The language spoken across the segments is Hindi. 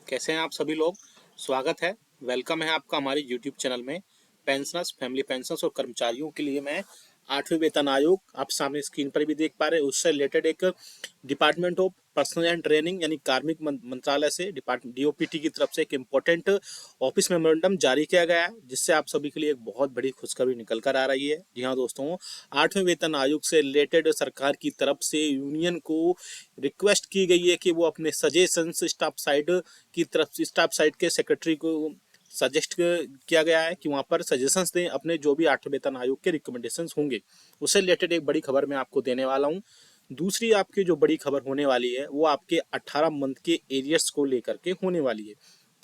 कैसे हैं आप सभी लोग। स्वागत है, वेलकम है आपका हमारे यूट्यूब चैनल में। पेंशनर्स, फैमिली पेंशनर्स और कर्मचारियों के लिए मैं 8वें वेतन आयोग आप सामने स्क्रीन पर भी देख पा रहे हैं, उससे रिलेटेड एक department of personnel and training यानी कार्मिक मंत्रालय से डिपार्टमेंट डीओपीटी की तरफ से एक इम्पोर्टेंट ऑफिस मेमोरेंडम जारी किया गया है, जिससे आप सभी के लिए एक बहुत बड़ी खुशखबरी निकल कर आ रही है। जी हाँ दोस्तों, 8वें वेतन आयोग से रिलेटेड सरकार की तरफ से यूनियन को रिक्वेस्ट की गई है कि वो अपने सजेशंस स्टाफ साइड के सेक्रेटरी को सजेस्ट किया गया है कि वहाँ पर सजेशंस दें अपने जो भी 8वें वेतन आयोग के रिकमेंडेशंस होंगे। उससे रिलेटेड एक बड़ी खबर मैं आपको देने वाला हूँ। दूसरी आपकी जो बड़ी खबर होने वाली है वो आपके 18 मंथ के एरियर्स को लेकर के होने वाली है।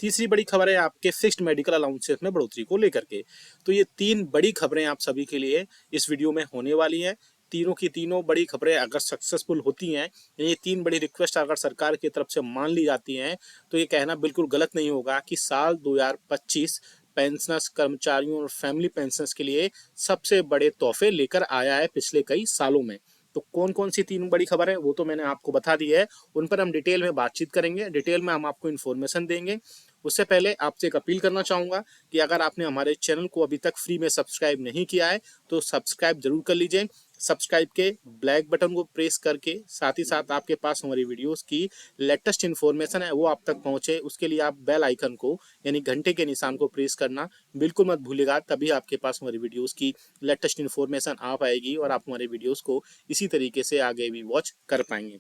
तीसरी बड़ी खबर है आपके फिक्स्ड मेडिकल अलाउंसेस में बढ़ोतरी को लेकर के। तो ये तीन बड़ी खबरें आप सभी के लिए इस वीडियो में होने वाली हैं। तीनों की तीनों बड़ी खबरें अगर सक्सेसफुल होती हैं, ये तीन बड़ी रिक्वेस्ट अगर सरकार की तरफ से मान ली जाती हैं, तो ये कहना बिल्कुल गलत नहीं होगा कि साल 2025 पेंशनर्स, कर्मचारियों और फैमिली पेंशनर्स के लिए सबसे बड़े तोहफे लेकर आया है पिछले कई सालों में। तो कौन कौन सी तीन बड़ी खबर है वो तो मैंने आपको बता दी है, उन पर हम डिटेल में बातचीत करेंगे, डिटेल में हम आपको इन्फॉर्मेशन देंगे। उससे पहले आपसे एक अपील करना चाहूँगा कि अगर आपने हमारे चैनल को अभी तक फ्री में सब्सक्राइब नहीं किया है तो सब्सक्राइब जरूर कर लीजिए। सब्सक्राइब के ब्लैक बटन को प्रेस करके साथ ही साथ आपके पास हमारी वीडियोस की लेटेस्ट इन्फॉर्मेशन है वो आप तक पहुंचे, उसके लिए आप बेल आइकन को यानी घंटे के निशान को प्रेस करना बिल्कुल मत भूलिएगा। तभी आपके पास हमारी वीडियोस की लेटेस्ट इन्फॉर्मेशन आ पाएगी और आप हमारे वीडियोस को इसी तरीके से आगे भी वॉच कर पाएंगे।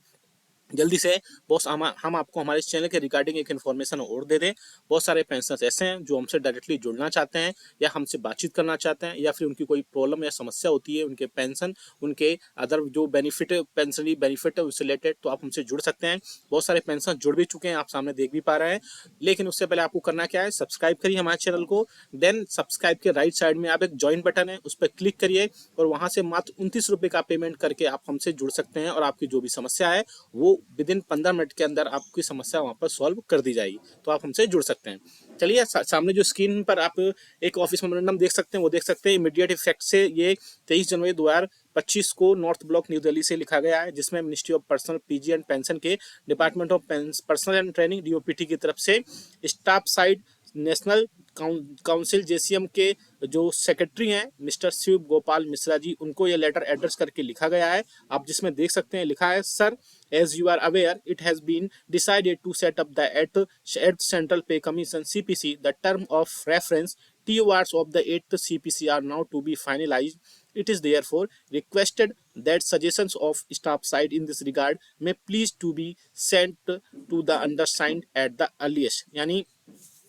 जल्दी से बॉस हम आपको हमारे चैनल के रिगार्डिंग एक इन्फॉर्मेशन और दे दें। बहुत सारे पेंशनर्स ऐसे हैं जो हमसे डायरेक्टली जुड़ना चाहते हैं या हमसे बातचीत करना चाहते हैं, या फिर उनकी कोई प्रॉब्लम या समस्या होती है उनके पेंशन, उनके अदर जो बेनिफिट पेंशनरी बेनिफिट है उससे रिलेटेड, तो आप हमसे जुड़ सकते हैं। बहुत सारे पेंशनर्स जुड़ भी चुके हैं, आप सामने देख भी पा रहे हैं। लेकिन उससे पहले आपको करना क्या है, सब्सक्राइब करिए हमारे चैनल को। देन सब्सक्राइब के राइट साइड में आप एक ज्वाइन बटन है उस पर क्लिक करिए और वहां से मात्र 29 रुपये का पेमेंट करके आप हमसे जुड़ सकते हैं और आपकी जो भी समस्या है वो विद इन 15 मिनट के अंदर आपकी समस्या वहां पर सॉल्व कर दी जाएगी। तो आप हमसे जुड़ सकते हैं। चलिए सामने जो स्क्रीन पर आप एक ऑफिस मेमोरेंडम देख सकते हैं वो देख सकते हैं। इमीडिएट इफेक्ट से ये 23 जनवरी 2025 को नॉर्थ ब्लॉक न्यू दिल्ली से लिखा गया है, जिसमें ministry of personnel PG and pension के department of personnel and training DOPT की तरफ से staff side national council JCM के जो सेक्रेटरी हैं मिस्टर शिव गोपाल मिश्रा जी, उनको ये लेटर एड्रेस करके लिखा गया है। आप जिसमें देख सकते हैं लिखा है, sir as you are aware it has been decided to set up the eight central pay commission CPC the term of reference TORs of the 8th CPC are now to be finalized. It is therefore requested that suggestions of staff side in this regard may please to be sent to the undersigned at the earliest। यानी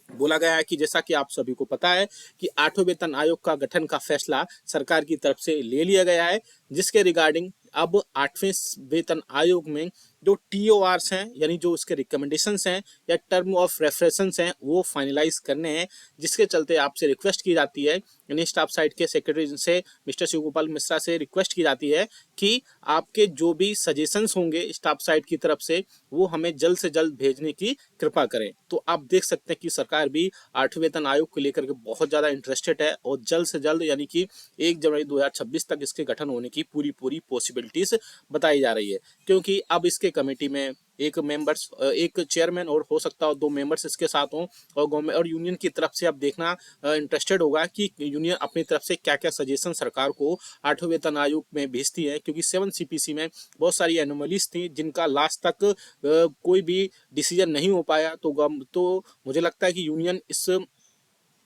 बोला गया है कि जैसा कि आप सभी को पता है कि 8वें वेतन आयोग का गठन का फैसला सरकार की तरफ से ले लिया गया है, जिसके रिगार्डिंग अब 8वें वेतन आयोग में जो TORs हैं यानी जो उसके रिकमेंडेशंस हैं या टर्म ऑफ रेफरेंस हैं वो फाइनलाइज करने हैं, जिसके चलते आपसे रिक्वेस्ट की जाती है यानी स्टाफ साइड के सेक्रेटरी से मिस्टर शिव गोपाल मिश्रा से रिक्वेस्ट की जाती है कि आपके जो भी सजेशंस होंगे स्टाफ साइड की तरफ से वो हमें जल्द से जल्द भेजने की कृपा करें। तो आप देख सकते हैं कि सरकार भी 8वें वेतन आयोग को लेकर के बहुत ज़्यादा इंटरेस्टेड है और जल्द से जल्द यानी कि 1 जनवरी 2026 तक इसके गठन होने की पूरी पॉसिबिलिटीज बताई जा रही है, क्योंकि अब इसके कमेटी में एक चेयरमैन और हो सकता हो 2 मेंबर्स इसके साथ हों और गवर्नमेंट और यूनियन की तरफ से अब देखना इंटरेस्टेड होगा कि यूनियन अपनी तरफ से क्या क्या सजेशन सरकार को 8वें वेतन आयोग में भेजती है, क्योंकि 7 CPC में बहुत सारी एनोमलीज थी जिनका लास्ट तक कोई भी डिसीजन नहीं हो पाया। तो मुझे लगता है कि यूनियन इस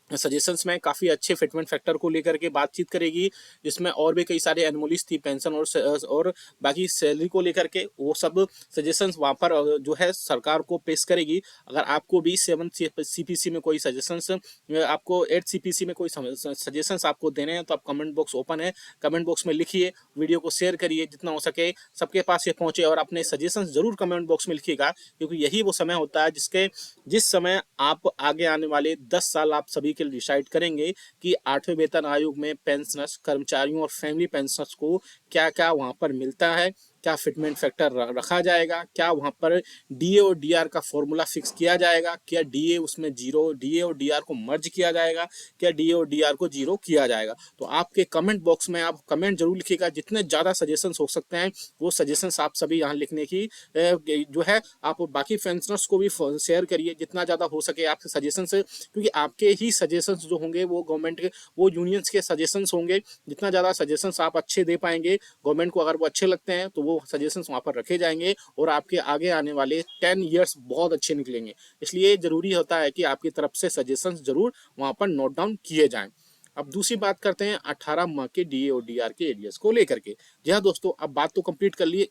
सजेशंस में काफ़ी अच्छे फिटमेंट फैक्टर को लेकर के बातचीत करेगी, जिसमें और भी कई सारे एनोमलीज थी पेंशन और बाकी सैलरी को लेकर के, वो सब सजेशंस वहाँ पर जो है सरकार को पेश करेगी। अगर आपको भी 7 CPC में कोई सजेशंस, आपको 8 CPC में कोई सजेशंस आपको देने हैं तो आप कमेंट बॉक्स ओपन है, कमेंट बॉक्स में लिखिए, वीडियो को शेयर करिए, जितना हो सके सबके पास ये पहुँचे और अपने सजेशंस जरूर कमेंट बॉक्स में लिखिएगा, क्योंकि यही वो समय होता है जिस समय आप आगे आने वाले 10 साल आप सभी के लिए डिसाइड करेंगे कि 8वें वेतन आयोग में पेंशनर्स, कर्मचारियों और फैमिली पेंशनर्स को क्या क्या वहां पर मिलता है क्या फिटमेंट फैक्टर रखा जाएगा, क्या वहाँ पर डीए और डीआर का फॉर्मूला फिक्स किया जाएगा, क्या डीए उसमें जीरो, डीए और डीआर को मर्ज किया जाएगा, क्या डीए और डीआर को जीरो किया जाएगा। तो आपके कमेंट बॉक्स में आप कमेंट जरूर लिखिएगा, जितने ज़्यादा सजेशंस हो सकते हैं वो सजेशंस आप सभी यहाँ लिखने की जो है आप बाकी पेंशनर्स को भी शेयर करिए, जितना ज़्यादा हो सके आपके सजेशंस, क्योंकि आपके ही सजेशंस जो होंगे वो गवर्नमेंट के, वो यूनियंस के सजेशंस होंगे। जितना ज़्यादा सजेशंस आप अच्छे दे पाएंगे गवर्नमेंट को, अगर वो अच्छे लगते हैं तो वो सजेशंस वहाँ पर रखे जाएंगे और आपके आगे आने वाले 10 ईयर्स बहुत अच्छे निकलेंगे। इसलिए ज़रूरी होता है कि आपकी तरफ से सजेशंस जरूर वहाँ पर नोट डाउन किए जाएं। अब दूसरी बात करते हैं 18 माह के डीए और डीआर के एरियर्स को लेकर के। जी हाँ दोस्तों, अब बात तो कंप्लीट कर लिए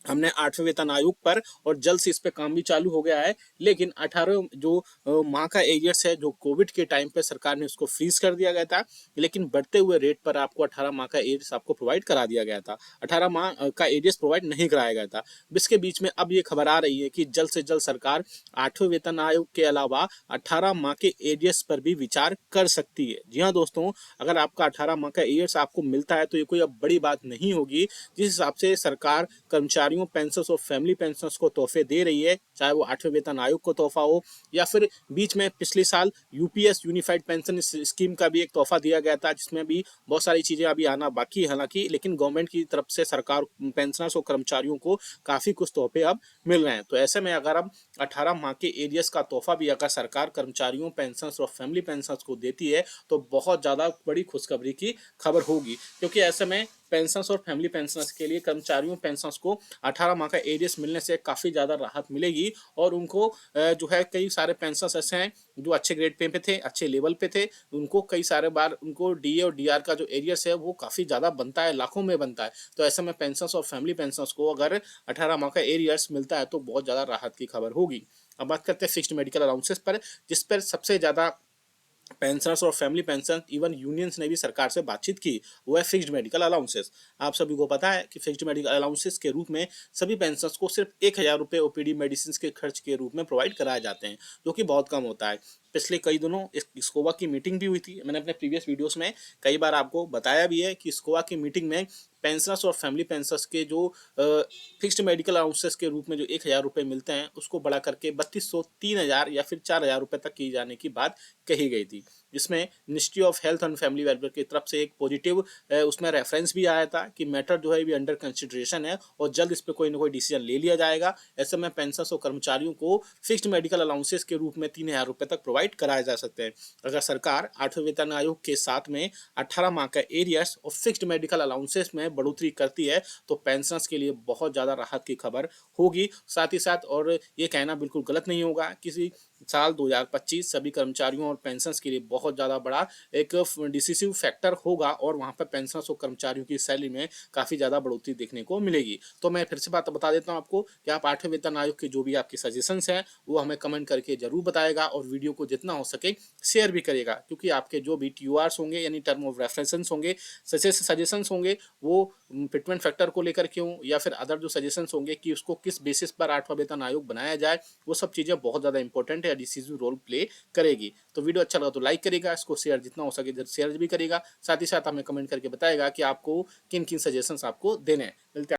हमने 8वें वेतन आयोग पर, और जल्द से इस पे काम भी चालू हो गया है। लेकिन 18 जो माह का एरियर्स है, जो कोविड के टाइम पे सरकार ने उसको फ्रीज कर दिया गया था, लेकिन बढ़ते हुए रेट पर आपको 18 माह का एरियर्स आपको प्रोवाइड करा दिया गया था। 18 माह का एरियर्स प्रोवाइड नहीं कराया गया था। इसके बीच में अब ये खबर आ रही है कि जल्द से जल्द सरकार 8वें वेतन आयोग के अलावा 18 माह के एरियर्स पर भी विचार कर सकती है। जी हाँ दोस्तों, अगर आपका 18 माह का एरियर्स आपको मिलता है तो ये कोई अब बड़ी बात नहीं होगी। जिस हिसाब से सरकार कर्मचारियों पेंशनर्स और फैमिली पेंशनर्स को तोहफे दे रही है, चाहे वो 8वें वेतन आयोग को तोहफा हो, या फिर बीच में पिछले साल यूपीएस यूनिफाइड पेंशन स्कीम का भी एक तोहफा दिया गया था, जिसमें भी बहुत सारी चीजें अभी आना बाकी है हालांकि, लेकिन गवर्नमेंट की तरफ से सरकार पेंशनर्स और कर्मचारियों को काफी कुछ तोहफे अब मिल रहे हैं। तो ऐसे में अगर अब 18 माह के एरियर्स का तोहफा भी अगर सरकार कर्मचारियों पेंशनर्स और फैमिली पेंशनर्स को देती है तो बहुत ज्यादा बड़ी खुशखबरी की खबर होगी, क्योंकि ऐसे में पेंशनर्स और फैमिली पेंशनर्स के लिए, कर्मचारियों पेंशनर्स को 18 माह का एरियर्स मिलने से काफ़ी ज़्यादा राहत मिलेगी। और उनको जो है कई सारे पेंशनर्स ऐसे हैं जो अच्छे ग्रेड पे थे, अच्छे लेवल पे थे, उनको कई सारे बार उनको डीए और डीआर का जो एरियर्स है वो काफ़ी ज़्यादा बनता है, लाखों में बनता है। तो ऐसे में पेंशनर्स और फैमिली पेंशनर्स को अगर 18 माह का एरियर्स मिलता है तो बहुत ज़्यादा राहत की खबर होगी। अब बात करते हैं फिक्स्ड मेडिकल अलाउंसेस पर, जिस पर सबसे ज़्यादा पेंशनर्स और फैमिली पेंशन इवन यूनियंस ने भी सरकार से बातचीत की, वो है फिक्स्ड मेडिकल अलाउंसेस। आप सभी को पता है कि फिक्स्ड मेडिकल अलाउंसेस के रूप में सभी पेंशनर्स को सिर्फ 1000 रुपये ओपीडी मेडिसिन के खर्च के रूप में प्रोवाइड कराए जाते हैं, जो कि बहुत कम होता है। पिछले कई दिनों स्कोवा की मीटिंग भी हुई थी, मैंने अपने प्रीवियस वीडियोस में कई बार आपको बताया भी है कि स्कोवा की मीटिंग में पेंशनर्स और फैमिली पेंशनर्स के जो फिक्स्ड मेडिकल अलाउंसेस के रूप में जो 1000 रुपये मिलते हैं उसको बढ़ा करके 3200, 3000 या फिर 4000 रुपये तक की जाने की बात कही गई थी, जिसमें ministry of health and family welfare की तरफ से एक पॉजिटिव उसमें रेफरेंस भी आया था कि मैटर जो है भी अंडर कंसिडरेशन है और जल्द इस पर कोई ना कोई डिसीजन ले लिया जाएगा। ऐसे में पेंशनर्स और कर्मचारियों को फिक्स्ड मेडिकल अलाउंसेस के रूप में 3000 रुपये तक प्रोवाइड कराए जा सकते हैं। अगर सरकार 8वें वेतन आयोग के साथ में 18 माह का एरियर्स और फिक्स्ड मेडिकल अलाउंसेस में बढ़ोतरी करती है तो पेंशनर्स के लिए बहुत ज़्यादा राहत की खबर होगी। साथ ही साथ और ये कहना बिल्कुल गलत नहीं होगा, किसी साल 2025 सभी कर्मचारियों और पेंशनर्स के लिए बहुत ज़्यादा बड़ा एक डिसिसिव फैक्टर होगा और वहाँ पर पेंशनर्स और कर्मचारियों की सैलरी में काफ़ी ज़्यादा बढ़ोतरी देखने को मिलेगी। तो मैं फिर से बात बता देता हूँ आपको कि आप 8वें वेतन आयोग के जो भी आपकी सजेशंस हैं वो हमें कमेंट करके जरूर बताएगा और वीडियो को जितना हो सके शेयर भी करेगा, क्योंकि आपके जो भी TORs होंगे यानी टर्म ऑफ रेफरेंस होंगे, सजेशंस होंगे, वो फिटमेंट फैक्टर को लेकर के हों या फिर अदर जो सजेशंस होंगे कि उसको किस बेसिस पर 8वां वेतन आयोग बनाया जाए, वो सब चीज़ें बहुत ज़्यादा इंपॉर्टेंट है, डिसीजन रोल प्ले करेगी। तो वीडियो अच्छा लगा तो लाइक करेगा, इसको शेयर जितना हो सके शेयर भी करेगा, साथ ही साथ हमें कमेंट करके बताएगा कि आपको किन किन सजेशंस आपको देने हैं। मिलते हैं।